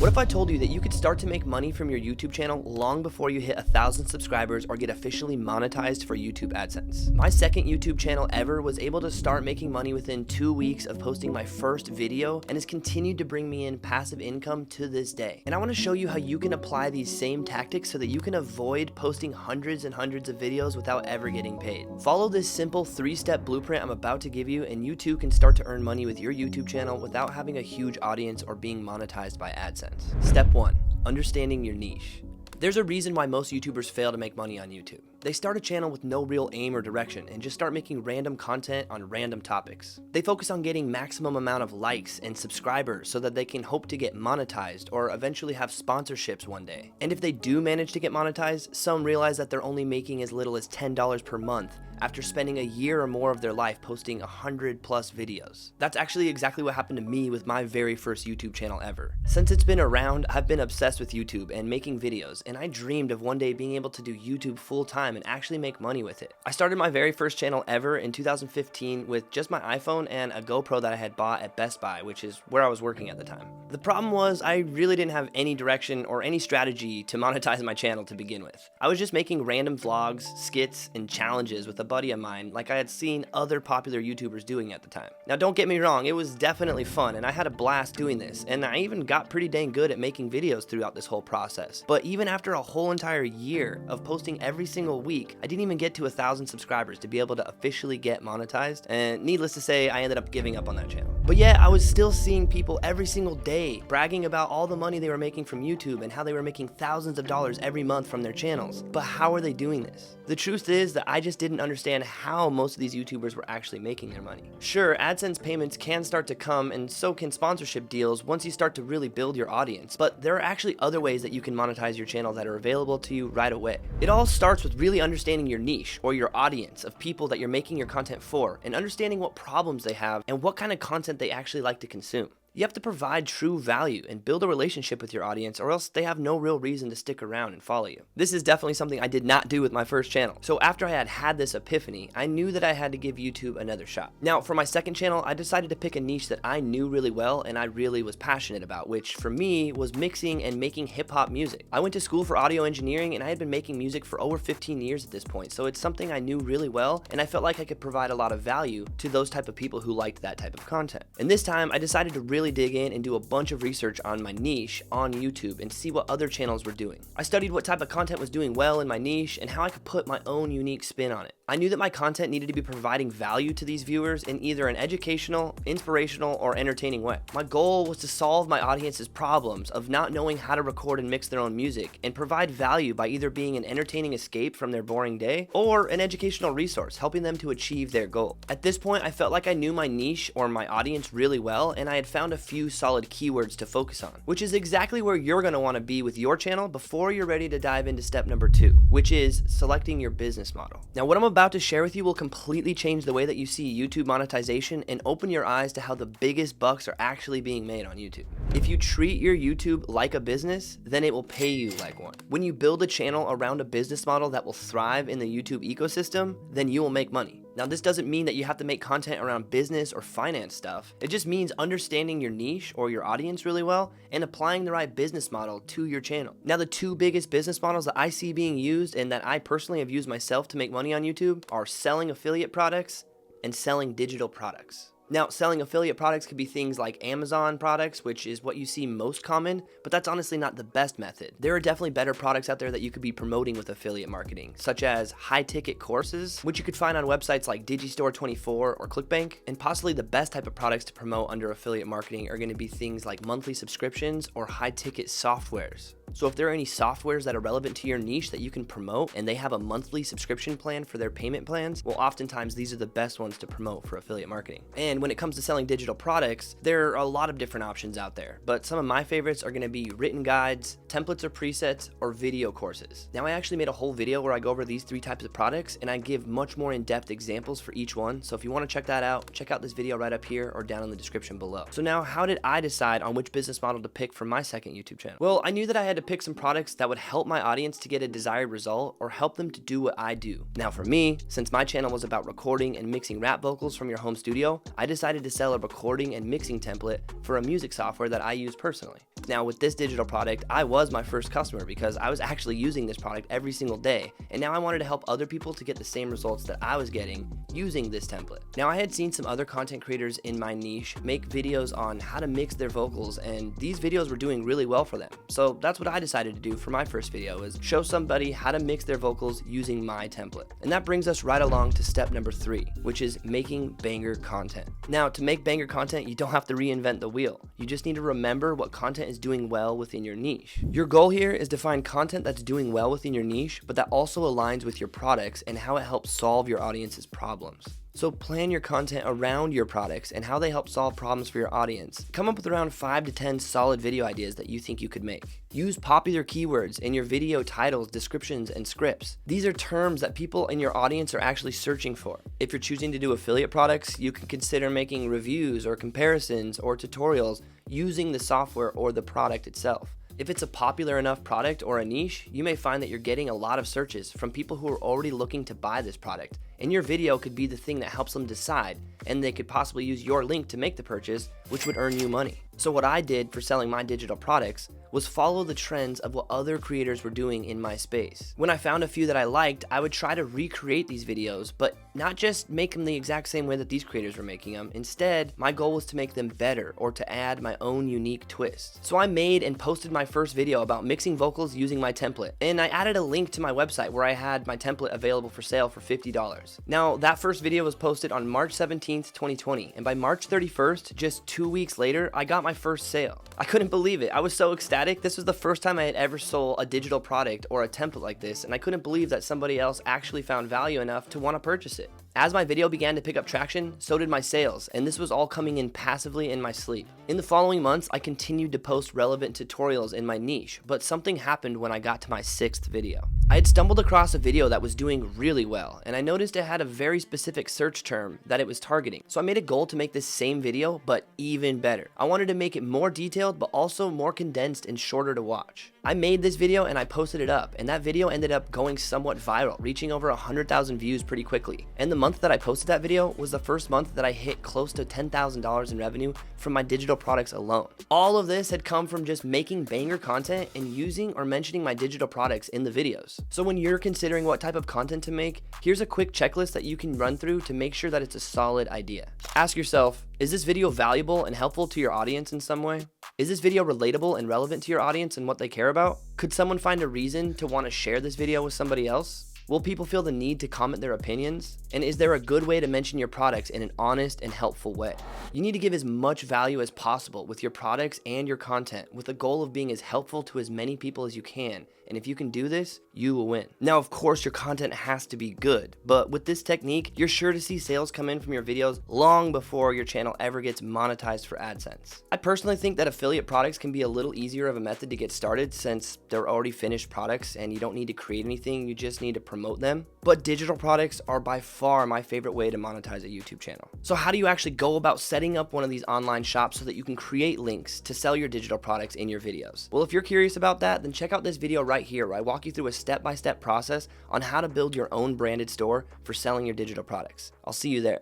What if I told you that you could start to make money from your YouTube channel long before you hit 1,000 subscribers or get officially monetized for YouTube AdSense? My second YouTube channel ever was able to start making money within 2 weeks of posting my first video and has continued to bring me in passive income to this day. And I want to show you how you can apply these same tactics so that you can avoid posting hundreds and hundreds of videos without ever getting paid. Follow this simple 3-step blueprint I'm about to give you, and you too can start to earn money with your YouTube channel without having a huge audience or being monetized by AdSense. Step 1. Understanding your niche. There's a reason why most YouTubers fail to make money on YouTube. They start a channel with no real aim or direction and just start making random content on random topics. They focus on getting maximum amount of likes and subscribers so that they can hope to get monetized or eventually have sponsorships one day. And if they do manage to get monetized, some realize that they're only making as little as $10 per month after spending a year or more of their life posting 100+ videos. That's actually exactly what happened to me with my very first YouTube channel ever. Since it's been around, I've been obsessed with YouTube and making videos, and I dreamed of one day being able to do YouTube full time and actually make money with it. I started my very first channel ever in 2015 with just my iPhone and a GoPro that I had bought at Best Buy, which is where I was working at the time. The problem was I really didn't have any direction or any strategy to monetize my channel to begin with. I was just making random vlogs, skits, and challenges with a buddy of mine like I had seen other popular YouTubers doing at the time. Now don't get me wrong, it was definitely fun and I had a blast doing this, and I even got pretty dang good at making videos throughout this whole process. But even after a whole entire year of posting every single week, I didn't even get to 1,000 subscribers to be able to officially get monetized, and needless to say, I ended up giving up on that channel. But yeah, I was still seeing people every single day bragging about all the money they were making from YouTube and how they were making thousands of dollars every month from their channels. But how are they doing this? The truth is that I just didn't understand how most of these YouTubers were actually making their money. Sure, AdSense payments can start to come, and so can sponsorship deals once you start to really build your audience, but there are actually other ways that you can monetize your channel that are available to you right away. It all starts with really understanding your niche or your audience of people that you're making your content for, and understanding what problems they have and what kind of content they actually like to consume. You have to provide true value and build a relationship with your audience, or else they have no real reason to stick around and follow you. This is definitely something I did not do with my first channel. So after I had this epiphany, I knew that I had to give YouTube another shot. Now for my second channel, I decided to pick a niche that I knew really well and I really was passionate about, which for me was mixing and making hip-hop music. I went to school for audio engineering and I had been making music for over 15 years at this point, so it's something I knew really well, and I felt like I could provide a lot of value to those type of people who liked that type of content. And this time I decided to really dig in and do a bunch of research on my niche on YouTube and see what other channels were doing. I studied what type of content was doing well in my niche and how I could put my own unique spin on it. I knew that my content needed to be providing value to these viewers in either an educational, inspirational, or entertaining way. My goal was to solve my audience's problems of not knowing how to record and mix their own music and provide value by either being an entertaining escape from their boring day or an educational resource helping them to achieve their goal. At this point, I felt like I knew my niche or my audience really well, and I had found a few solid keywords to focus on, which is exactly where you're going to want to be with your channel before you're ready to dive into step number 2, which is selecting your business model. Now what I'm about to share with you will completely change the way that you see YouTube monetization and open your eyes to how the biggest bucks are actually being made on YouTube. If you treat your YouTube like a business, then it will pay you like one. When you build a channel around a business model that will thrive in the YouTube ecosystem, then you will make money. Now this doesn't mean that you have to make content around business or finance stuff. It just means understanding your niche or your audience really well and applying the right business model to your channel. Now the 2 biggest business models that I see being used and that I personally have used myself to make money on YouTube are selling affiliate products and selling digital products. Now, selling affiliate products could be things like Amazon products, which is what you see most common, but that's honestly not the best method. There are definitely better products out there that you could be promoting with affiliate marketing, such as high-ticket courses, which you could find on websites like Digistore24 or ClickBank, and possibly the best type of products to promote under affiliate marketing are going to be things like monthly subscriptions or high-ticket softwares. So if there are any softwares that are relevant to your niche that you can promote and they have a monthly subscription plan for their payment plans, well, oftentimes these are the best ones to promote for affiliate marketing. And when it comes to selling digital products, there are a lot of different options out there, but some of my favorites are going to be written guides, templates or presets, or video courses. Now I actually made a whole video where I go over these 3 types of products and I give much more in-depth examples for each one. So if you want to check that out, check out this video right up here or down in the description below. So now how did I decide on which business model to pick for my second YouTube channel? Well, I knew that I had to pick some products that would help my audience to get a desired result or help them to do what I do. Now for me, since my channel was about recording and mixing rap vocals from your home studio, I decided to sell a recording and mixing template for a music software that I use personally. Now with this digital product, I was my first customer because I was actually using this product every single day, and now I wanted to help other people to get the same results that I was getting using this template. Now I had seen some other content creators in my niche make videos on how to mix their vocals, and these videos were doing really well for them. So that's what I decided to do for my first video, is show somebody how to mix their vocals using my template. And that brings us right along to step number 3, which is making banger content. Now to make banger content, you don't have to reinvent the wheel. You just need to remember what content is doing well within your niche. Your goal here is to find content that's doing well within your niche, but that also aligns with your products and how it helps solve your audience's problems. So plan your content around your products and how they help solve problems for your audience. Come up with around 5 to 10 solid video ideas that you think you could make. Use popular keywords in your video titles, descriptions, and scripts. These are terms that people in your audience are actually searching for. If you're choosing to do affiliate products, you can consider making reviews or comparisons or tutorials using the software or the product itself. If it's a popular enough product or a niche, you may find that you're getting a lot of searches from people who are already looking to buy this product, and your video could be the thing that helps them decide, and they could possibly use your link to make the purchase, which would earn you money. So what I did for selling my digital products was follow the trends of what other creators were doing in my space. When I found a few that I liked, I would try to recreate these videos, but not just make them the exact same way that these creators were making them. Instead, my goal was to make them better or to add my own unique twist. So I made and posted my first video about mixing vocals using my template, and I added a link to my website where I had my template available for sale for $50. Now, that first video was posted on March 17th, 2020, and by March 31st, just 2 weeks later, I got my first sale. I couldn't believe it. I was so ecstatic. This was the first time I had ever sold a digital product or a template like this, and I couldn't believe that somebody else actually found value enough to want to purchase it. As my video began to pick up traction, so did my sales, and this was all coming in passively in my sleep. In the following months, I continued to post relevant tutorials in my niche, but something happened when I got to my 6th video. I had stumbled across a video that was doing really well, and I noticed it had a very specific search term that it was targeting. So I made a goal to make this same video, but even better. I wanted to make it more detailed, but also more condensed and shorter to watch. I made this video and I posted it up, and that video ended up going somewhat viral, reaching over 100,000 views pretty quickly. And the month that I posted that video was the first month that I hit close to $10,000 in revenue from my digital products alone. All of this had come from just making banger content and using or mentioning my digital products in the videos. So when you're considering what type of content to make, here's a quick checklist that you can run through to make sure that it's a solid idea. Ask yourself, is this video valuable and helpful to your audience in some way? Is this video relatable and relevant to your audience and what they care about? Could someone find a reason to want to share this video with somebody else? Will people feel the need to comment their opinions? And is there a good way to mention your products in an honest and helpful way? You need to give as much value as possible with your products and your content, with the goal of being as helpful to as many people as you can. And if you can do this, you will win. Now, of course, your content has to be good, but with this technique, you're sure to see sales come in from your videos long before your channel ever gets monetized for AdSense. I personally think that affiliate products can be a little easier of a method to get started since they're already finished products and you don't need to create anything, you just need to promote them. But digital products are by far my favorite way to monetize a YouTube channel. So how do you actually go about setting up one of these online shops so that you can create links to sell your digital products in your videos? Well, if you're curious about that, then check out this video right here where I walk you through a step-by-step process on how to build your own branded store for selling your digital products. I'll see you there.